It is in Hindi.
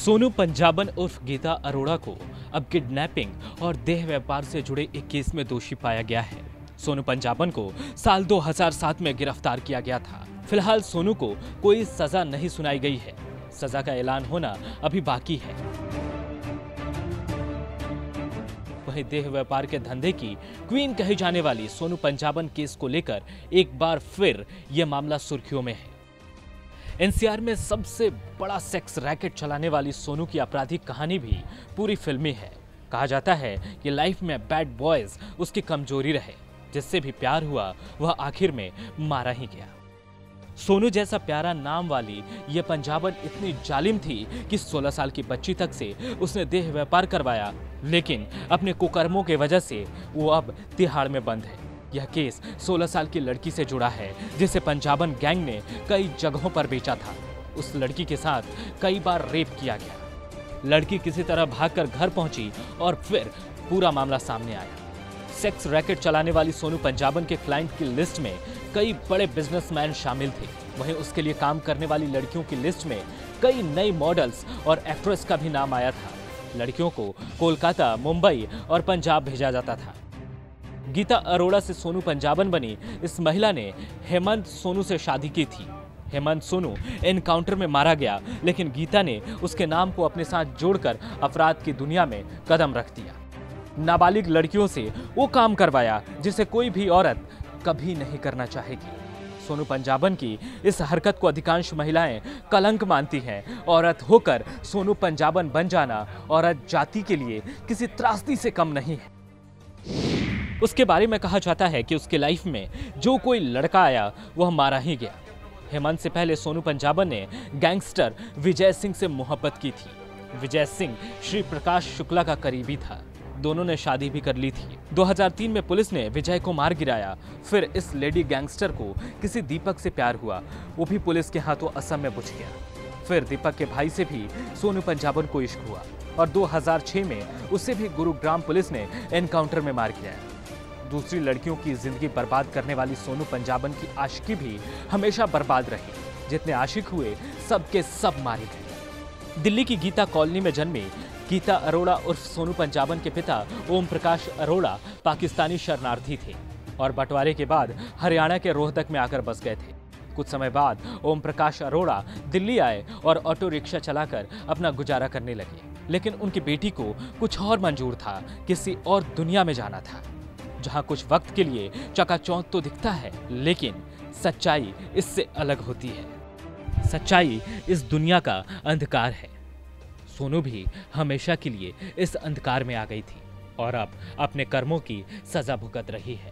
सोनू पंजाबन उर्फ गीता अरोड़ा को अब किडनैपिंग और देह व्यापार से जुड़े एक केस में दोषी पाया गया है। सोनू पंजाबन को साल 2007 में गिरफ्तार किया गया था। फिलहाल सोनू को कोई सजा नहीं सुनाई गई है। सजा का ऐलान होना अभी बाकी है। वहीं देह व्यापार के धंधे की क्वीन कही जाने वाली सोनू पंजाबन केस को लेकर एक बार फिर यह मामला सुर्खियों में है। एनसीआर में सबसे बड़ा सेक्स रैकेट चलाने वाली सोनू की आपराधिक कहानी भी पूरी फिल्मी है। कहा जाता है कि लाइफ में बैड बॉयज उसकी कमजोरी रहे। जिससे भी प्यार हुआ वह आखिर में मारा ही गया। सोनू जैसा प्यारा नाम वाली यह पंजाबन इतनी जालिम थी कि 16 साल की बच्ची तक से उसने देह व्यापार करवाया, लेकिन अपने कुकर्मों की वजह से वो अब तिहाड़ में बंद है। यह केस 16 साल की लड़की से जुड़ा है जिसे पंजाबन गैंग ने कई जगहों पर बेचा था। उस लड़की के साथ कई बार रेप किया गया। लड़की किसी तरह भागकर घर पहुंची और फिर पूरा मामला सामने आया। सेक्स रैकेट चलाने वाली सोनू पंजाबन के क्लाइंट की लिस्ट में कई बड़े बिजनेसमैन शामिल थे। वहीं उसके लिए काम करने वाली लड़कियों की लिस्ट में कई नई मॉडल्स और एक्ट्रेस का भी नाम आया था। लड़कियों को कोलकाता, मुंबई और पंजाब भेजा जाता था। गीता अरोड़ा से सोनू पंजाबन बनी इस महिला ने हेमंत सोनू से शादी की थी। हेमंत सोनू एनकाउंटर में मारा गया, लेकिन गीता ने उसके नाम को अपने साथ जोड़कर अपराध की दुनिया में कदम रख दिया। नाबालिग लड़कियों से वो काम करवाया जिसे कोई भी औरत कभी नहीं करना चाहेगी। सोनू पंजाबन की इस हरकत को अधिकांश महिलाएं कलंक मानती हैं। औरत होकर सोनू पंजाबन बन जाना औरत जाति के लिए किसी त्रासदी से कम नहीं है। उसके बारे में कहा जाता है कि उसके लाइफ में जो कोई लड़का आया वह मारा ही गया। हेमंत से पहले सोनू पंजाबन ने गैंगस्टर विजय सिंह से मोहब्बत की थी। विजय सिंह श्री प्रकाश शुक्ला का करीबी था। दोनों ने शादी भी कर ली थी। 2003 में पुलिस ने विजय को मार गिराया। फिर इस लेडी गैंगस्टर को किसी दीपक से प्यार हुआ, वो भी पुलिस के हाथों असम में बुझ गया। फिर दीपक के भाई से भी सोनू पंजाबन को इश्क हुआ और 2006 में उसे भी गुरुग्राम पुलिस ने एनकाउंटर में मार गिराया। दूसरी लड़कियों की जिंदगी बर्बाद करने वाली सोनू पंजाबन की आशिकी भी हमेशा बर्बाद रही। जितने आशिक हुए सबके सब मारे गए। दिल्ली की गीता कॉलोनी में जन्मी गीता अरोड़ा उर्फ सोनू पंजाबन के पिता ओम प्रकाश अरोड़ा पाकिस्तानी शरणार्थी थे और बंटवारे के बाद हरियाणा के रोहतक में आकर बस गए थे। कुछ समय बाद ओम प्रकाश अरोड़ा दिल्ली आए और ऑटो रिक्शा चलाकर अपना गुजारा करने लगे। लेकिन उनकी बेटी को कुछ और मंजूर था, किसी और दुनिया में जाना था, जहां कुछ वक्त के लिए चकाचौंध तो दिखता है, लेकिन सच्चाई इससे अलग होती है। सच्चाई इस दुनिया का अंधकार है। सोनू भी हमेशा के लिए इस अंधकार में आ गई थी और अब अपने कर्मों की सजा भुगत रही है।